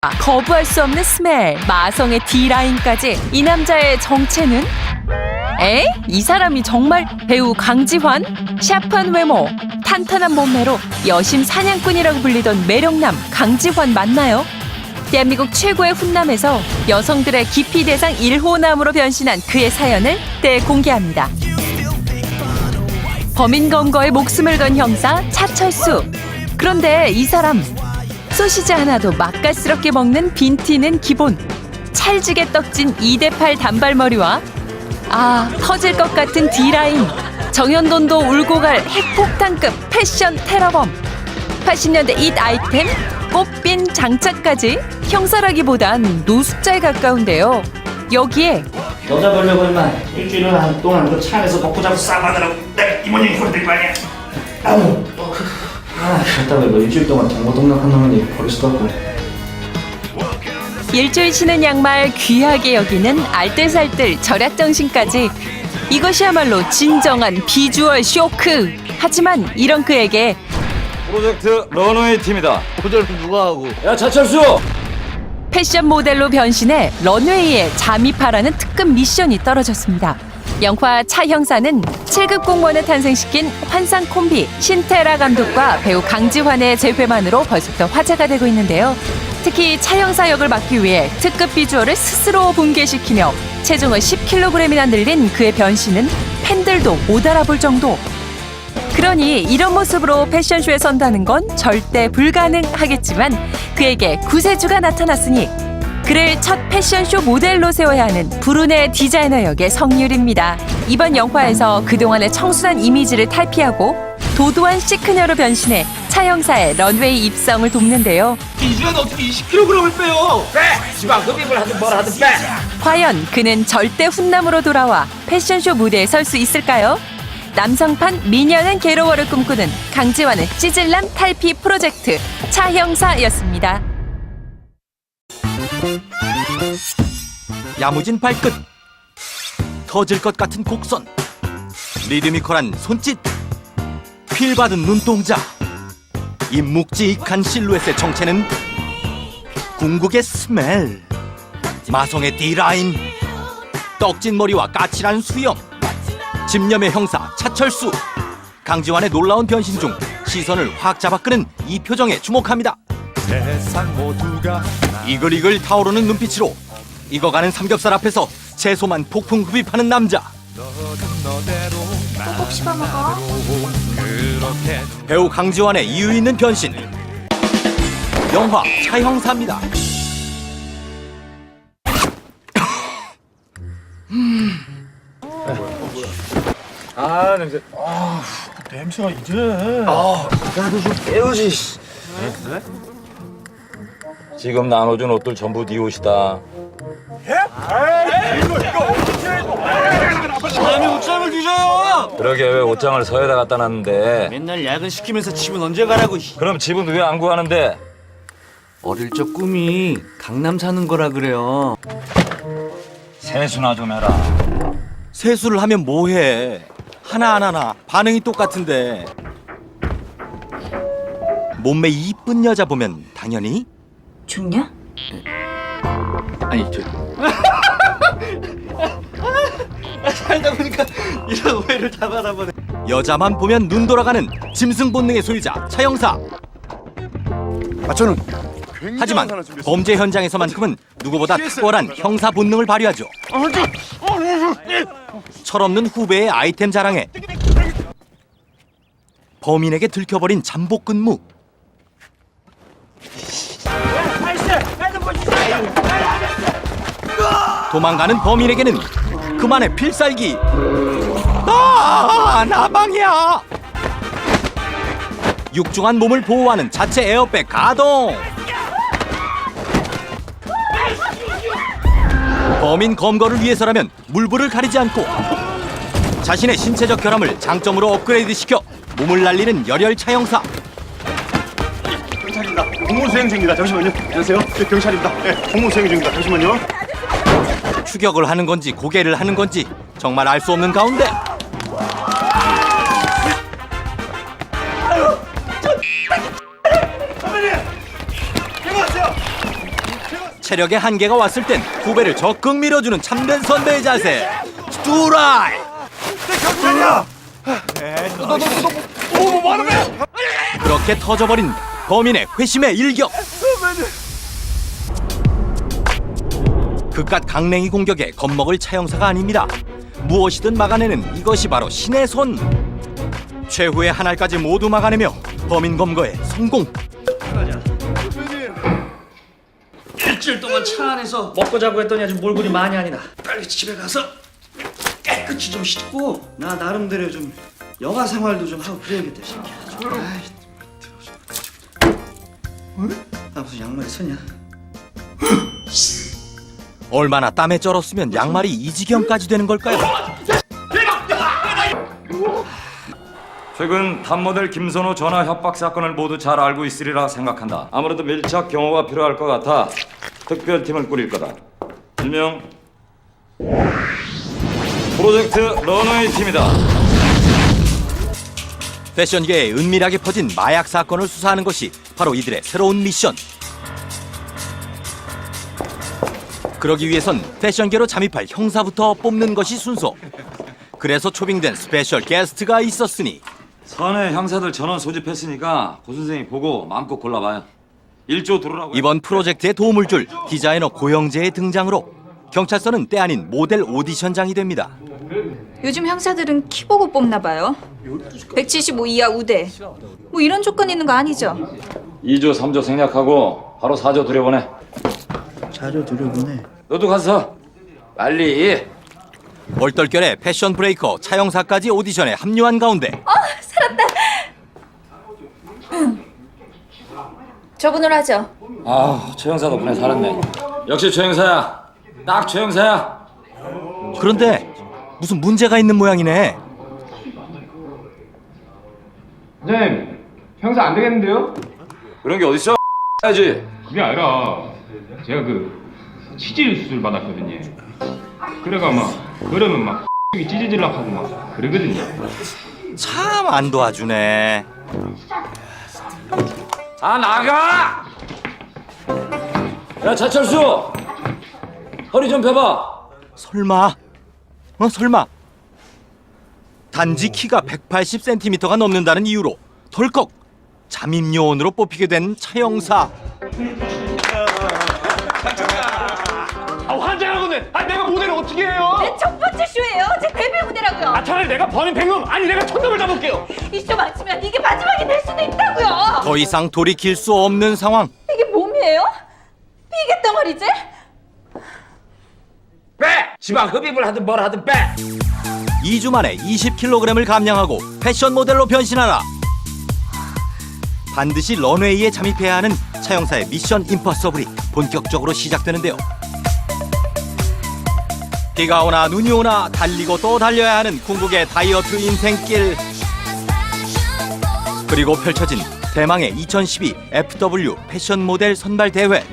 거부할 수 없는 스멜, 마성의 D라인까지 이 남자의 정체는? 에? 이 사람이 정말 배우 강지환? 샤프한 외모, 탄탄한 몸매로 여심 사냥꾼이라고 불리던 매력남 강지환 맞나요? 대한민국 최고의 훈남에서 여성들의 기피 대상 1호남으로 변신한 그의 사연을 대공개합니다. 범인 검거에 목숨을 건 형사 차철수. 그런데 이 사람 소시지 하나도 맛깔스럽게 먹는 빈티는 기본. 찰지게 떡진 2대8 단발머리와 터질 것 같은 D라인. 정현돈도 울고 갈 핵폭탄급 패션 테러범. 80년대 잇 아이템 꽃빈 장착까지 형사라기보단 노숙자에 가까운데요. 여기에 여자 보려고 임마 일주일 동안 그 차 안에서 먹고 자고 싸가느라고 내가 이모님 소리 거 아니야. 그렇다고 뭐 일주일 동안 동고동락한 놈이 버릴 수도 없고. 일주일 신은 양말 귀하게 여기는 알뜰살뜰 절약정신까지. 이것이야말로 진정한 비주얼 쇼크. 하지만 이런 그에게 프로젝트 런웨이 팀이다. 모델은 누가 하고? 야 차철수! 패션 모델로 변신해 런웨이에 잠입하라는 특급 미션이 떨어졌습니다. 영화 차 형사는 7급 공무원을 탄생시킨 환상 콤비 신태라 감독과 배우 강지환의 재회만으로 벌써부터 화제가 되고 있는데요. 특히 차 형사 역을 맡기 위해 특급 비주얼을 스스로 붕괴시키며 체중을 10kg이나 늘린 그의 변신은 팬들도 못 알아볼 정도. 그러니 이런 모습으로 패션쇼에 선다는 건 절대 불가능하겠지만 그에게 구세주가 나타났으니 그를 첫 패션쇼 모델로 세워야 하는 불운의 디자이너 역의 성률입니다. 이번 영화에서 그동안의 청순한 이미지를 탈피하고 도도한 시크녀로 변신해 차 형사의 런웨이 입성을 돕는데요. 이주연 어떻게 20kg을 빼요? 빼! 지방 흡입을 하든 뭘 하든 빼! 과연 그는 절대 훈남으로 돌아와 패션쇼 무대에 설 수 있을까요? 남성판 미녀는 괴로워를 꿈꾸는 강지환의 찌질남 탈피 프로젝트 차 형사였습니다. 야무진 발끝, 터질 것 같은 곡선, 리드미컬한 손짓, 휠 받은 눈동자. 이 묵직한 실루엣의 정체는 궁극의 스멜, 마성의 D라인, 떡진 머리와 까칠한 수염, 집념의 형사 차철수. 강지환의 놀라운 변신 중 시선을 확 잡아끄는 이 표정에 주목합니다. 세상 모두가 이글이글 타오르는 눈빛으로 익어가는 삼겹살 앞에서 채소만 폭풍 흡입하는 남자. 꼭 씹어먹어. 그렇게 배우 강지환의 이유 있는 변신. 영화 차형사입니다. 냄새. 냄새가 이제. 나도 좀 깨우지. 지금 나눠준 옷들 전부 네 옷이다. 남의 옷장을 뒤져요. 그러게 왜 옷장을 서에다 갖다 놨는데? 맨날 야근 시키면서 집은 언제 가라고. 그럼 집은 왜 안 구하는데? 어릴 적 꿈이 강남 사는 거라 그래요. 세수나 좀 해라. 세수를 하면 뭐해? 하나하나 반응이 똑같은데. 몸매 이쁜 여자 보면 당연히 죽냐? 아니 저. 살다 보니까 이런 오해를 다 받아보네. 여자만 보면 눈 돌아가는 짐승 본능의 소유자 차형사. 저는 하지만 범죄 현장에서만큼은 누구보다 탁월한 형사 본능을 발휘하죠. 철없는 후배의 아이템 자랑에 범인에게 들켜버린 잠복 근무. 도망가는 범인에게는 그만의 필살기. 나방이야. 육중한 몸을 보호하는 자체 에어백 가동. 범인 검거를 위해서라면 물불을 가리지 않고 자신의 신체적 결함을 장점으로 업그레이드시켜 몸을 날리는 열혈 차형사. 경찰입니다. 공무수행 중입니다. 잠시만요. 안녕하세요. 경찰입니다. 네, 공무수행 중입니다. 잠시만요. 추격을 하는 건지 고개를 하는 건지 정말 알 수 없는 가운데 선배님! 체력의 한계가 왔을 땐 후배를 적극 밀어주는 참된 선배의 자세. 스투라이. 그렇게 터져버린 범인의 회심의 일격. 그깟 강냉이 공격에 겁먹을 차 형사가 아닙니다. 무엇이든 막아내는 이것이 바로 신의 손. 최후의 한 알까지 모두 막아내며 범인 검거에 성공. 일주일 동안 차 안에서 먹고 자고 했더니 아주 몰골이 많이 아니나. 빨리 집에 가서 깨끗이 좀 씻고 나 나름대로 좀 여가 생활도 좀 하고 그래야겠다. 새끼야. 나 무슨 양말이 서냐? 얼마나 땀에 쩔었으면 양말이 이 지경까지 되는 걸까요? 최근 탑모델 김선호 전화 협박 사건을 모두 잘 알고 있으리라 생각한다. 아무래도 밀착 경호가 필요할 것 같아 특별팀을 꾸릴 거다. 일명 프로젝트 런웨이 팀이다. 패션계에 은밀하게 퍼진 마약 사건을 수사하는 것이 바로 이들의 새로운 미션. 그러기 위해선 패션계로 잠입할 형사부터 뽑는 것이 순서. 그래서 초빙된 스페셜 게스트가 있었으니 선의 형사들 전원 소집했으니까 고 선생이 보고 마음껏 골라봐요. 1조 들어라고. 이번 프로젝트에 도움을 줄 디자이너 고영재의 등장으로 경찰서는 때 아닌 모델 오디션장이 됩니다. 요즘 형사들은 키 보고 뽑나 봐요. 175 이하 우대. 뭐 이런 조건 있는 거 아니죠? 2조 3조 생략하고 바로 4조 들여보내. 자료 들여보내. 너도 가서 빨리. 얼떨결에 패션 브레이커 차 형사까지 오디션에 합류한 가운데 저분으로 하죠. 아, 최 형사 덕분에 살았네. 역시 최 형사야. 딱 최 형사야. 그런데 무슨 문제가 있는 모양이네. 선생님, 형사 안 되겠는데요? 그런 게 어딨어? 해야지. 그게 아니라 제가 치질 수술 받았거든요. 그래가 그러면 이 찌질질락 하고 그러거든요. 참 안 도와주네. 아, 나가! 야, 차철수! 허리 좀 펴봐. 설마? 설마? 단지 키가 180cm가 넘는다는 이유로 덜컥 잠입요원으로 뽑히게 된 차 형사. 환장하거든. 내가 모델을 어떻게 해요? 내 첫 번째 쇼예요. 제 데뷔 무대라고요. 차라리 내가 범인 백놈, 아니 내가 천놈을 잡을게요. 이 쇼 마치면 이게 마지막이 될 수도 있다고요. 더 이상 돌이킬 수 없는 상황. 이게 몸이에요? 비계 덩어리지? 빼! 지방 흡입을 하든 뭘 하든 빼! 2주 만에 20kg을 감량하고 패션 모델로 변신하라. 반드시 런웨이에 잠입해야 하는 차 형사의 미션 임퍼서블이 본격적으로 시작되는데요. 비가 오나 눈이 오나 달리고 또 달려야 하는 궁극의 다이어트 인생길. 그리고 펼쳐진 대망의 2012 FW 패션 모델 선발 대회.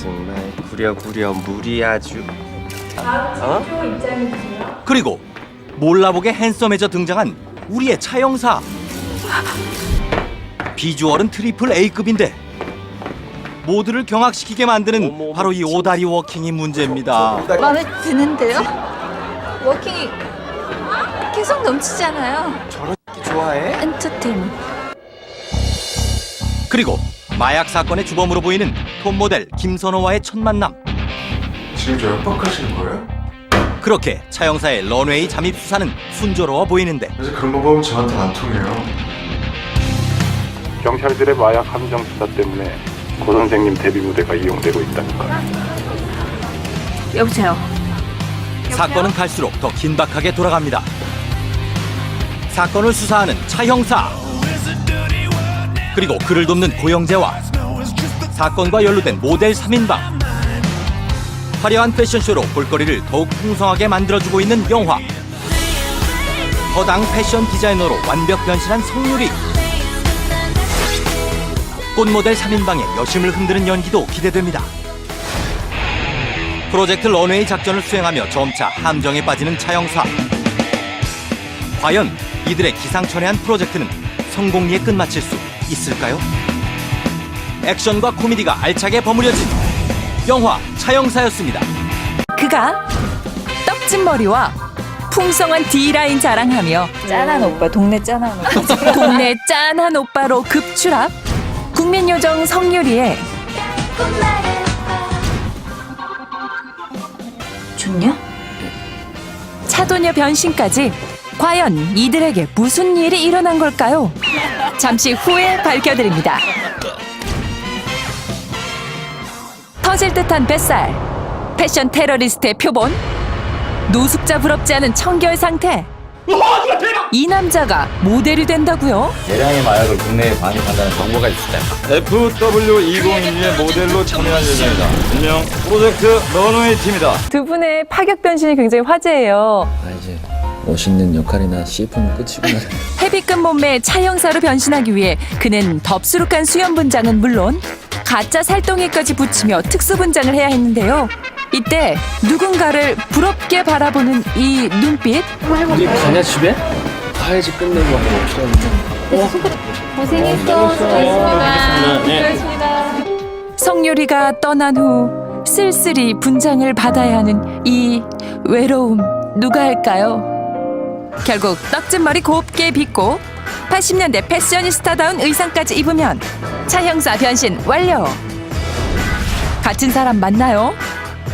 정말 구려구려 물이 아주. 그리고 몰라보게 핸섬해져 등장한 우리의 차 형사. 비주얼은 트리플 A급인데 모두를 경악시키게 만드는 바로 이 오다리 워킹이 문제입니다. 마음에 드는데요? 워킹이 계속 넘치잖아요. 좋아해? 엔터테인먼트. 그리고 마약 사건의 주범으로 보이는 톱 모델 김선호와의 첫 만남. 지금 저 협박하시는 거예요? 그렇게 차 형사의 런웨이 잠입 수사는 순조로워 보이는데 그래서 그런 거 보면 저한테 안 통해요. 경찰들의 마약 함정 수사 때문에 고 선생님 데뷔 무대가 이용되고 있다니까. 여보세요. 사건은 갈수록 더 긴박하게 돌아갑니다. 사건을 수사하는 차 형사, 그리고 그를 돕는 고영재와 사건과 연루된 모델 3인방. 화려한 패션쇼로 볼거리를 더욱 풍성하게 만들어주고 있는 영화. 허당 패션 디자이너로 완벽 변신한 성유리. 꽃모델 3인방의 여심을 흔드는 연기도 기대됩니다. 프로젝트 런웨이 작전을 수행하며 점차 함정에 빠지는 차 형사. 과연 이들의 기상천외한 프로젝트는 성공리에 끝마칠 수 있을까요? 액션과 코미디가 알차게 버무려진 영화 차영사였습니다. 그가 떡진 머리와 풍성한 D라인 자랑하며 짠한 오빠, 동네 짠한 오빠. 동네 짠한 오빠로 급출합. 국민요정 성유리의 좋냐? 차도녀 변신까지 과연 이들에게 무슨 일이 일어난 걸까요? 잠시 후에 밝혀드립니다. 터질 듯한 뱃살, 패션 테러리스트의 표본, 노숙자 부럽지 않은 청결 상태. 이 남자가 모델이 된다고요? 대량의 마약을 국내에 반입한다는 정보가 있을 때 FW2012의 모델로 참여할 예정이다. 일명 프로젝트 런웨이 팀이다. 두 분의 파격 변신이 굉장히 화제예요. 이제 멋있는 역할이나 CF는 끝이구나. 헤비급 몸매 차영사로 변신하기 위해 그는 덥수룩한 수염 분장은 물론 가짜 살덩이까지 붙이며 특수 분장을 해야 했는데요. 이때 누군가를 부럽게 바라보는 이 눈빛. 우리 가냐 집에? 가야지 끝내고 하는 거 고생했어. 수고했습니다. 성유리가 떠난 후 쓸쓸히 분장을 받아야 하는 이 외로움 누가 할까요? 결국 떡진 머리 곱게 빗고 80년대 패셔니스타다운 의상까지 입으면 차형사 변신 완료. 같은 사람 맞나요?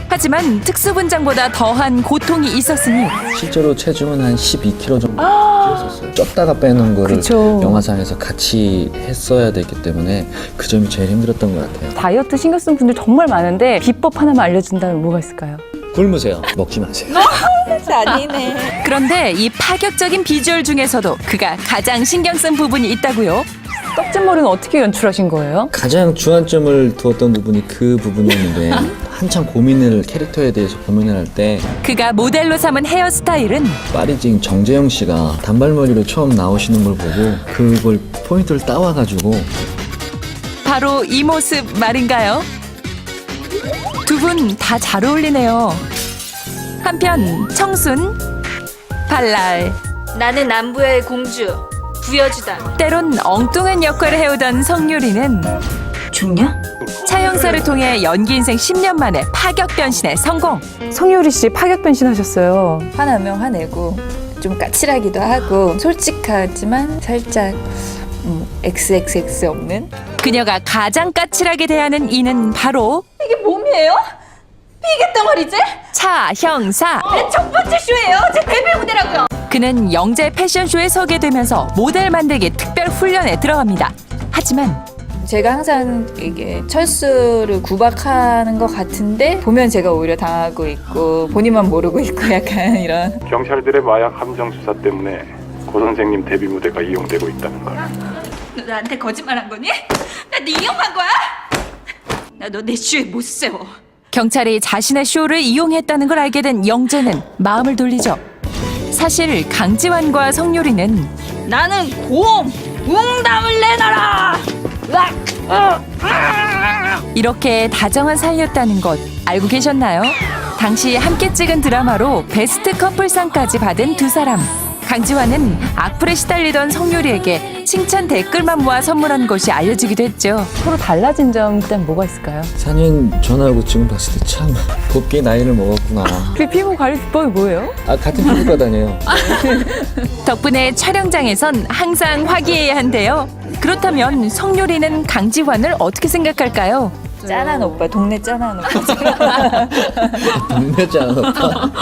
하지만 특수 분장보다 더한 고통이 있었으니 실제로 체중은 한 12kg 정도 찌었었어요. 쪘다가 빼는 거를 그쵸. 영화상에서 같이 했어야 되기 때문에 그 점이 제일 힘들었던 것 같아요. 다이어트 신경 쓰는 분들 정말 많은데 비법 하나만 알려준다면 뭐가 있을까요? 굶으세요. 먹지 마세요. 아니네. 그런데 이 파격적인 비주얼 중에서도 그가 가장 신경 쓴 부분이 있다고요? 떡진 머리는 어떻게 연출하신 거예요? 가장 주안점을 두었던 부분이 그 부분이었는데 한참 캐릭터에 대해서 고민을 할 때 그가 모델로 삼은 헤어스타일은 파리징 정재영 씨가 단발머리로 처음 나오시는 걸 보고 그걸 포인트를 따와가지고 바로 이 모습 말인가요? 두 분 다 잘 어울리네요. 한편 청순, 발랄, 나는 남부의 공주, 부여주다. 때론 엉뚱한 역할을 해오던 성유리는 좋냐? 차영사를 통해 연기 인생 10년 만에 파격 변신에 성공. 성유리 씨 파격 변신하셨어요. 화나면 화내고 좀 까칠하기도 하고 솔직하지만 살짝 XXX 없는. 그녀가 가장 까칠하게 대하는 이는 바로 이게 몸이에요? 비계 덩어리지? 차형사. 제 첫 번째 쇼예요. 제 데뷔 무대라고요. 그는 영재 패션쇼에 서게 되면서 모델 만들기 특별 훈련에 들어갑니다. 하지만 제가 항상 이게 철수를 구박하는 것 같은데 보면 제가 오히려 당하고 있고 본인만 모르고 있고 약간 이런. 경찰들의 마약 함정 수사 때문에 고 선생님 데뷔 무대가 이용되고 있다는 걸. 너 나한테 거짓말한 거니? 나 네 이용한 거야? 나 너 내 쇼에 못 세워. 경찰이 자신의 쇼를 이용했다는 걸 알게 된 영재는 마음을 돌리죠. 사실 강지환과 성유리는 나는 웅담을 내놔라. 이렇게 다정한 사이였다는 것 알고 계셨나요? 당시 함께 찍은 드라마로 베스트 커플상까지 받은 두 사람. 강지환은 악플에 시달리던 성유리에게 칭찬 댓글만 모아 선물한 것이 알려지기도 했죠. 서로 달라진 점 일단 뭐가 있을까요? 4년 전하고 지금 봤을 때 참 곱게 나이를 먹었구나. 그 피부 관리 비법이 뭐예요? 같은 피부과 다녀요. 덕분에 촬영장에선 항상 화기애애야 한데요. 그렇다면 성유리는 강지환을 어떻게 생각할까요? 짠한 오빠, 동네 짠한 오빠. 동네지 않아.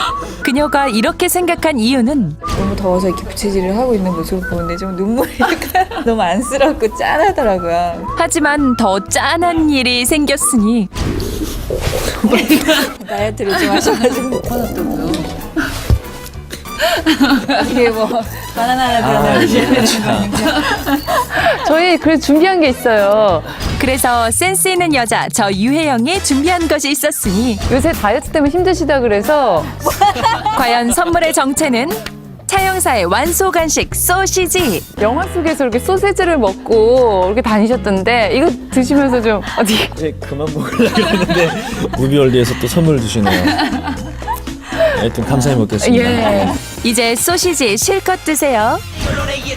그녀가 이렇게 생각한 이유는 너무 더워서 이렇게 부채질을 하고 있는 모습을 보는데 좀 눈물이 약간 너무 안쓰럽고 짠하더라고요. 하지만 더 짠한 일이 생겼으니 다이어트를 좀 하셔가지고 화났다고요. 이게 뭐 바나나 저희 그래서 준비한 게 있어요. 그래서 센스 있는 여자 저 유혜영이 준비한 것이 있었으니 요새 다이어트 때문에 힘드시다 그래서 과연 선물의 정체는 차영사의 완소 간식 소시지. 영화 속에서 이렇게 소세지를 먹고 이렇게 다니셨던데 이거 드시면서 좀 어디 이제 그만 먹으려고 했는데 무비월드에서 또 선물 주시네요. 하여튼 감사히 먹겠습니다. 예. 이제 소시지 실컷 드세요.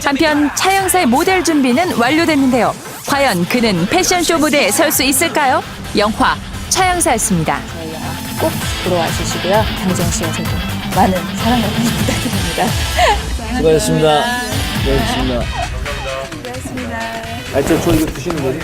한편 차영사의 모델 준비는 완료됐는데요. 과연 그는 패션쇼 무대에 설 수 있을까요? 영화 차영사였습니다. 저희 영화 꼭 보러 와주시고요. 강정 씨와 저도 많은 사랑과 관심 부탁드립니다. 수고하셨습니다. 수고하셨습니다. 수고하셨습니다. 저 이거 드시는 거지?